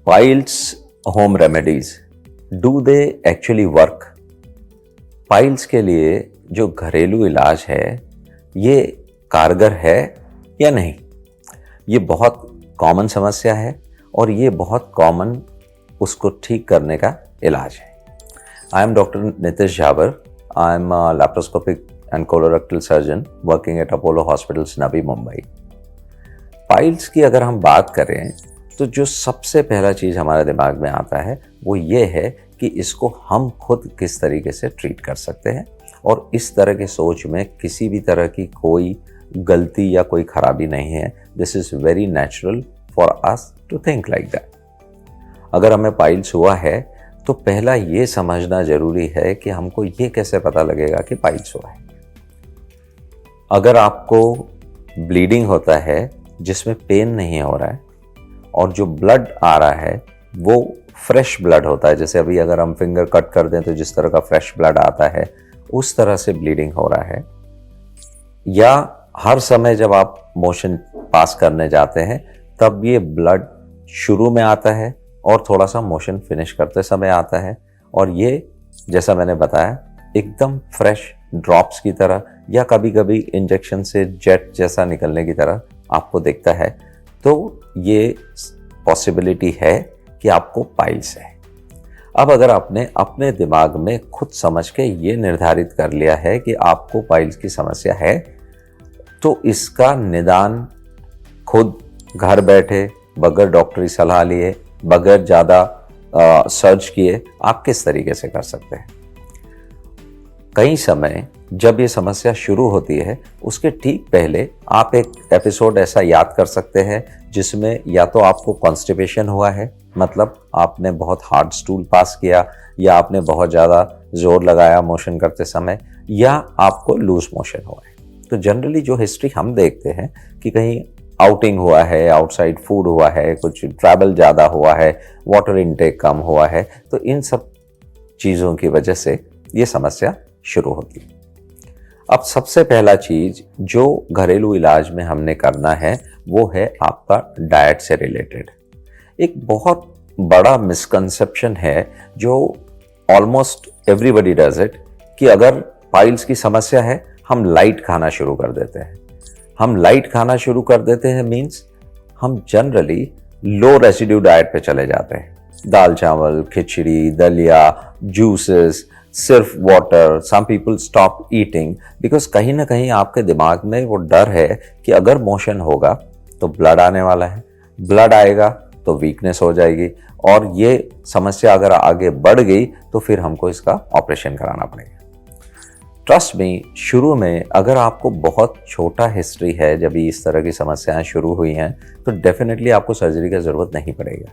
Piles home remedies, do they actually work? Piles के लिए जो घरेलू इलाज है ये कारगर है या नहीं? ये बहुत कॉमन समस्या है और ये बहुत कॉमन उसको ठीक करने का इलाज है। I am doctor Nitish Jhabar. I am laparoscopic and colorectal surgeon working at Apollo hospitals Navi Mumbai. Piles की अगर हम बात करें तो जो सबसे पहला चीज़ हमारे दिमाग में आता है वो ये है कि इसको हम खुद किस तरीके से ट्रीट कर सकते हैं, और इस तरह की सोच में किसी भी तरह की कोई गलती या कोई खराबी नहीं है। This is very natural for us to think like that. अगर हमें पाइल्स हुआ है तो पहला ये समझना ज़रूरी है कि हमको ये कैसे पता लगेगा कि पाइल्स हुआ है। अगर आपको ब्लीडिंग होता है जिसमें पेन नहीं हो रहा है और जो ब्लड आ रहा है वो फ्रेश ब्लड होता है, जैसे अभी अगर हम फिंगर कट कर दें तो जिस तरह का फ्रेश ब्लड आता है उस तरह से ब्लीडिंग हो रहा है, या हर समय जब आप मोशन पास करने जाते हैं तब ये ब्लड शुरू में आता है और थोड़ा सा मोशन फिनिश करते समय आता है, और ये जैसा मैंने बताया एकदम फ्रेश ड्रॉप्स की तरह या कभी कभी इंजेक्शन से जेट जैसा निकलने की तरह आपको दिखता है, तो ये पॉसिबिलिटी है कि आपको पाइल्स है। अब अगर आपने अपने दिमाग में खुद समझ के ये निर्धारित कर लिया है कि आपको पाइल्स की समस्या है, तो इसका निदान खुद घर बैठे बगैर डॉक्टरी सलाह लिए, बगैर ज़्यादा सर्च किए आप किस तरीके से कर सकते हैं। कई समय जब ये समस्या शुरू होती है उसके ठीक पहले आप एक एपिसोड ऐसा याद कर सकते हैं जिसमें या तो आपको कॉन्स्टिपेशन हुआ है, मतलब आपने बहुत हार्ड स्टूल पास किया, या आपने बहुत ज़्यादा जोर लगाया मोशन करते समय, या आपको लूज मोशन हुआ है। तो जनरली जो हिस्ट्री हम देखते हैं कि कहीं आउटिंग हुआ है, आउटसाइड फूड हुआ है, कुछ ट्रैवल ज़्यादा हुआ है, वाटर इनटेक कम हुआ है, तो इन सब चीज़ों की वजह से ये समस्या शुरू होती है। अब सबसे पहला चीज जो घरेलू इलाज में हमने करना है वो है आपका डाइट से रिलेटेड। एक बहुत बड़ा मिसकंसेप्शन है जो ऑलमोस्ट एवरीबॉडी डज इट, कि अगर पाइल्स की समस्या है हम लाइट खाना शुरू कर देते हैं। हम लाइट खाना शुरू कर देते हैं मीन्स हम जनरली लो रेसिड्यू डाइट पे चले जाते हैं। दाल चावल, खिचड़ी, दलिया, जूसेस, सिर्फ water. Some people stop eating because कहीं ना कहीं आपके दिमाग में वो डर है कि अगर मोशन होगा तो ब्लड आने वाला है, ब्लड आएगा तो वीकनेस हो जाएगी, और ये समस्या अगर आगे बढ़ गई तो फिर हमको इसका ऑपरेशन कराना पड़ेगा। ट्रस्ट मी, शुरू में अगर आपको बहुत छोटा हिस्ट्री है जब इस तरह की समस्याएं शुरू हुई हैं तो डेफिनेटली आपको सर्जरी की ज़रूरत नहीं पड़ेगा।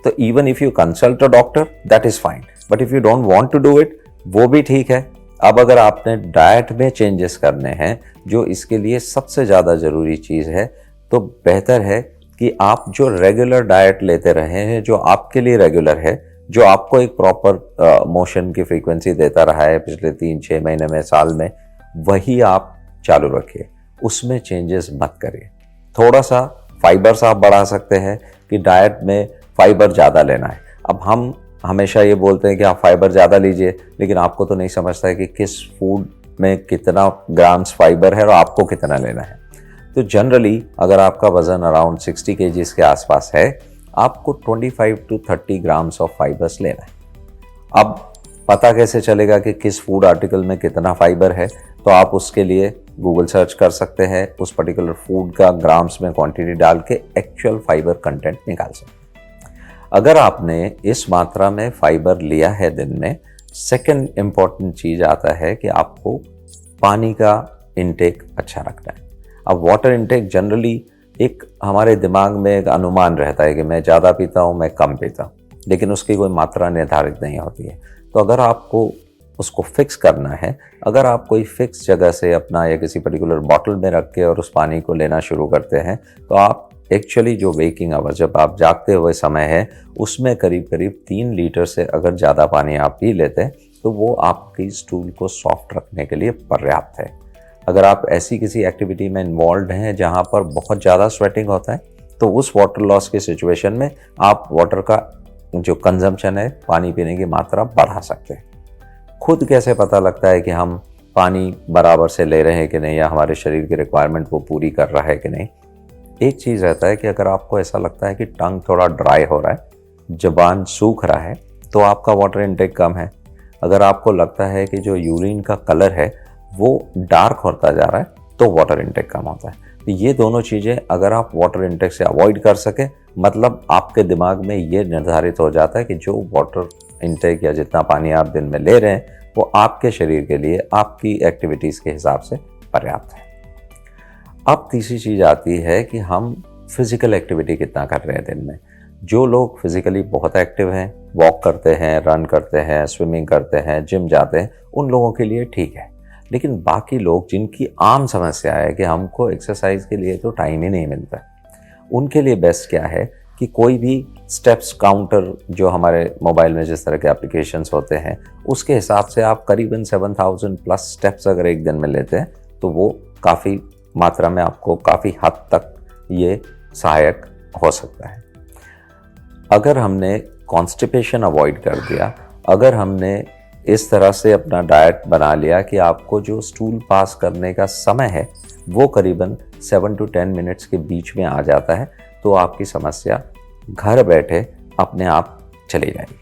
तो even if you consult a doctor that is fine, but if you don't want to do it वो भी ठीक है। अब अगर आपने डाइट में चेंजेस करने हैं जो इसके लिए सबसे ज़्यादा ज़रूरी चीज़ है, तो बेहतर है कि आप जो रेगुलर डाइट लेते रहे हैं, जो आपके लिए रेगुलर है, जो आपको एक प्रॉपर मोशन की फ्रीक्वेंसी देता रहा है पिछले 3-6 महीने में, साल में, वही आप चालू रखिए, उसमें चेंजेस मत करिए। थोड़ा सा फाइबर्स आप बढ़ा सकते हैं कि डाइट में फाइबर ज़्यादा लेना है। अब हम हमेशा ये बोलते हैं कि आप फाइबर ज़्यादा लीजिए, लेकिन आपको तो नहीं समझता है कि किस फूड में कितना ग्राम्स फाइबर है और आपको कितना लेना है। तो जनरली अगर आपका वज़न अराउंड 60 kg के आसपास है, आपको 25 to 30 ग्राम्स ऑफ फाइबर्स लेना है। अब पता कैसे चलेगा कि किस फूड आर्टिकल में कितना फाइबर है, तो आप उसके लिए गूगल सर्च कर सकते हैं, उस पर्टिकुलर फूड का ग्राम्स में क्वांटिटी डाल के एक्चुअल फाइबर कंटेंट निकाल सकते हैं। अगर आपने इस मात्रा में फाइबर लिया है दिन में, सेकंड इम्पॉर्टेंट चीज़ आता है कि आपको पानी का इनटेक अच्छा रखना है। अब वाटर इनटेक जनरली एक हमारे दिमाग में एक अनुमान रहता है कि मैं ज़्यादा पीता हूँ, मैं कम पीता हूँ, लेकिन उसकी कोई मात्रा निर्धारित नहीं होती है। तो अगर आपको उसको फिक्स करना है, अगर आप कोई फिक्स जगह से अपना या किसी पर्टिकुलर बॉटल में रख के और उस पानी को लेना शुरू करते हैं, तो आप एक्चुअली जो वेकिंग आवर, जब आप जागते हुए समय है, उसमें करीब करीब 3 लीटर से अगर ज़्यादा पानी आप पी लेते हैं तो वो आपकी स्टूल को सॉफ्ट रखने के लिए पर्याप्त है। अगर आप ऐसी किसी एक्टिविटी में इन्वॉल्व हैं जहाँ पर बहुत ज़्यादा स्वेटिंग होता है, तो उस वाटर लॉस की सिचुएशन में आप वाटर का जो कंजम्पशन है, पानी पीने की मात्रा बढ़ा सकते हैं। खुद कैसे पता लगता है कि हम पानी बराबर से ले रहे हैं कि नहीं, या हमारे शरीर की रिक्वायरमेंट वो पूरी कर रहा है कि नहीं? एक चीज़ रहता है कि अगर आपको ऐसा लगता है कि टंग थोड़ा ड्राई हो रहा है, ज़बान सूख रहा है, तो आपका वाटर इनटेक कम है। अगर आपको लगता है कि जो यूरिन का कलर है वो डार्क होता जा रहा है, तो वाटर इनटेक कम होता है। तो ये दोनों चीज़ें अगर आप वाटर इनटेक से अवॉइड कर सकें, मतलब आपके दिमाग में ये निर्धारित हो जाता है कि जो वाटर इनटेक या जितना पानी आप दिन में ले रहे हैं वो आपके शरीर के लिए, आपकी एक्टिविटीज़ के हिसाब से पर्याप्त है। अब तीसरी चीज़ आती है कि हम फिज़िकल एक्टिविटी कितना कर रहे हैं दिन में। जो लोग फिज़िकली बहुत एक्टिव हैं, वॉक करते हैं, रन करते हैं, स्विमिंग करते हैं, जिम जाते हैं, उन लोगों के लिए ठीक है। लेकिन बाकी लोग जिनकी आम समस्या है कि हमको एक्सरसाइज के लिए तो टाइम ही नहीं मिलता, उनके लिए बेस्ट क्या है कि कोई भी स्टेप्स काउंटर जो हमारे मोबाइल में जिस तरह के एप्लीकेशंस होते हैं, उसके हिसाब से आप करीबन 7000 प्लस स्टेप्स अगर एक दिन में लेते हैं तो वो काफ़ी मात्रा में आपको काफ़ी हद तक ये सहायक हो सकता है। अगर हमने कॉन्स्टिपेशन अवॉइड कर दिया, अगर हमने इस तरह से अपना डाइट बना लिया कि आपको जो स्टूल पास करने का समय है वो करीबन 7 to 10 मिनट्स के बीच में आ जाता है, तो आपकी समस्या घर बैठे अपने आप चली जाएगी।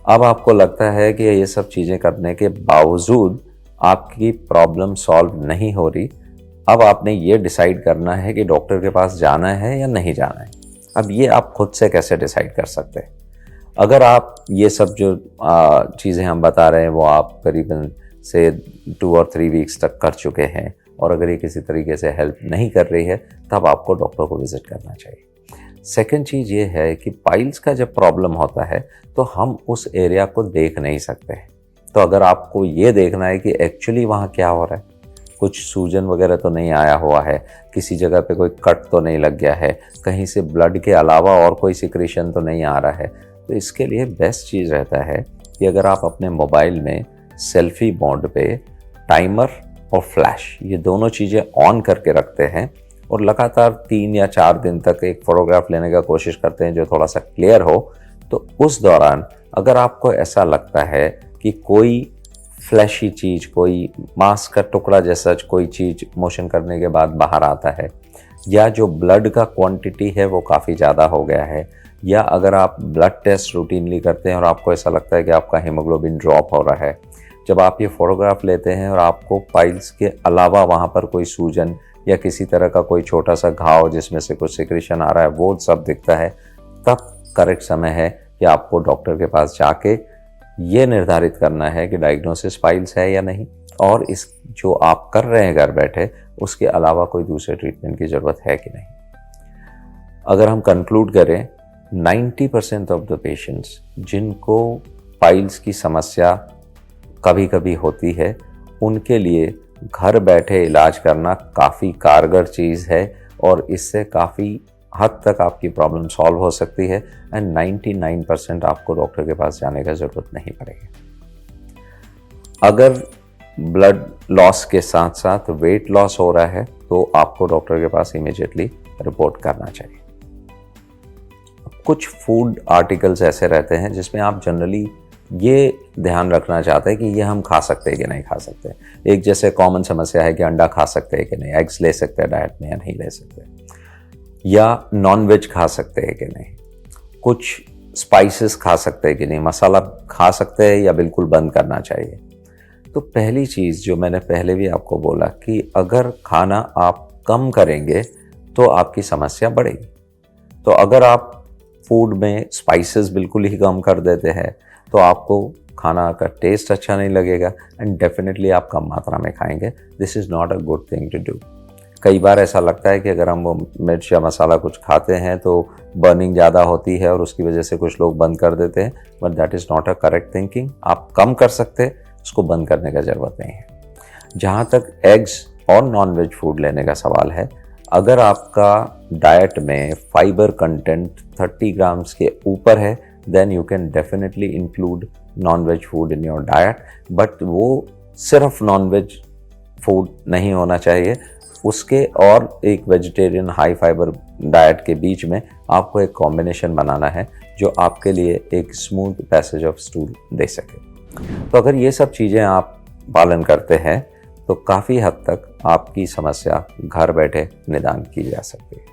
अब आपको लगता है कि ये सब चीज़ें करने के बावजूद आपकी प्रॉब्लम सॉल्व नहीं हो रही, अब आपने ये डिसाइड करना है कि डॉक्टर के पास जाना है या नहीं जाना है। अब ये आप खुद से कैसे डिसाइड कर सकते हैं? अगर आप ये सब जो चीज़ें हम बता रहे हैं वो आप करीबन से 2 और 3 वीक्स तक कर चुके हैं, और अगर ये किसी तरीके से हेल्प नहीं कर रही है, तब आपको डॉक्टर को विजिट करना चाहिए। सेकंड चीज़ ये है कि पाइल्स का जब प्रॉब्लम होता है तो हम उस एरिया को देख नहीं सकते। तो अगर आपको ये देखना है कि एक्चुअली वहाँ क्या हो रहा है, कुछ सूजन वगैरह तो नहीं आया हुआ है, किसी जगह पे कोई कट तो नहीं लग गया है, कहीं से ब्लड के अलावा और कोई सिक्रीशन तो नहीं आ रहा है, तो इसके लिए बेस्ट चीज़ रहता है कि अगर आप अपने मोबाइल में सेल्फी मोड पे टाइमर और फ्लैश, ये दोनों चीज़ें ऑन करके रखते हैं और लगातार 3 या 4 दिन तक एक फ़ोटोग्राफ लेने का कोशिश करते हैं जो थोड़ा सा क्लियर हो, तो उस दौरान अगर आपको ऐसा लगता है कि कोई फ्लैशी चीज़, कोई मांस का टुकड़ा जैसा कोई चीज़ मोशन करने के बाद बाहर आता है, या जो ब्लड का क्वांटिटी है वो काफ़ी ज़्यादा हो गया है, या अगर आप ब्लड टेस्ट रूटीनली करते हैं और आपको ऐसा लगता है कि आपका हीमोग्लोबिन ड्रॉप हो रहा है, जब आप ये फ़ोटोग्राफ लेते हैं और आपको पाइल्स के अलावा वहाँ पर कोई सूजन या किसी तरह का कोई छोटा सा घाव जिसमें से कुछ सिक्रीशन आ रहा है वो सब दिखता है, तब करेक्ट समय है कि आपको डॉक्टर के पास जाके ये निर्धारित करना है कि डायग्नोसिस पाइल्स है या नहीं, और इस जो आप कर रहे हैं घर बैठे उसके अलावा कोई दूसरे ट्रीटमेंट की ज़रूरत है कि नहीं। अगर हम कंक्लूड करें, 90% ऑफ द पेशेंट्स जिनको पाइल्स की समस्या कभी कभी होती है, उनके लिए घर बैठे इलाज करना काफ़ी कारगर चीज़ है और इससे काफ़ी हद तक आपकी प्रॉब्लम सॉल्व हो सकती है, एंड 99% आपको डॉक्टर के पास जाने का ज़रूरत नहीं पड़ेगी। अगर ब्लड लॉस के साथ साथ वेट लॉस हो रहा है तो आपको डॉक्टर के पास इमीडिएटली रिपोर्ट करना चाहिए। कुछ फूड आर्टिकल्स ऐसे रहते हैं जिसमें आप जनरली ये ध्यान रखना चाहते हैं कि ये हम खा सकते हैं कि नहीं खा सकते। एक जैसे कॉमन समस्या है कि अंडा खा सकते हैं कि नहीं, एग्स ले सकते हैं डाइट में या नहीं ले सकते, या नॉन वेज खा सकते हैं कि नहीं, कुछ स्पाइसेस खा सकते हैं कि नहीं, मसाला खा सकते हैं या बिल्कुल बंद करना चाहिए। तो पहली चीज़ जो मैंने पहले भी आपको बोला कि अगर खाना आप कम करेंगे तो आपकी समस्या बढ़ेगी। तो अगर आप फूड में स्पाइसेस बिल्कुल ही कम कर देते हैं तो आपको खाना का टेस्ट अच्छा नहीं लगेगा एंड डेफिनेटली आप कम मात्रा में खाएंगे। This is not a good thing to do. कई बार ऐसा लगता है कि अगर हम वो मिर्च या मसाला कुछ खाते हैं तो बर्निंग ज़्यादा होती है और उसकी वजह से कुछ लोग बंद कर देते हैं, but that is not a correct thinking. आप कम कर सकते हैं, उसको बंद करने का ज़रूरत नहीं है। जहाँ तक एग्स और नॉन वेज फूड लेने का सवाल है, अगर आपका डाइट में फाइबर कंटेंट 30 ग्राम्स के ऊपर है then you can definitely include non veg food in your diet, but वो सिर्फ नॉन वेज फूड नहीं होना चाहिए, उसके और एक वेजिटेरियन हाई फाइबर डाइट के बीच में आपको एक कॉम्बिनेशन बनाना है जो आपके लिए एक स्मूथ पैसेज ऑफ स्टूल दे सके। तो अगर ये सब चीज़ें आप पालन करते हैं तो काफ़ी हद तक आपकी समस्या घर बैठे निदान की जा सकती है।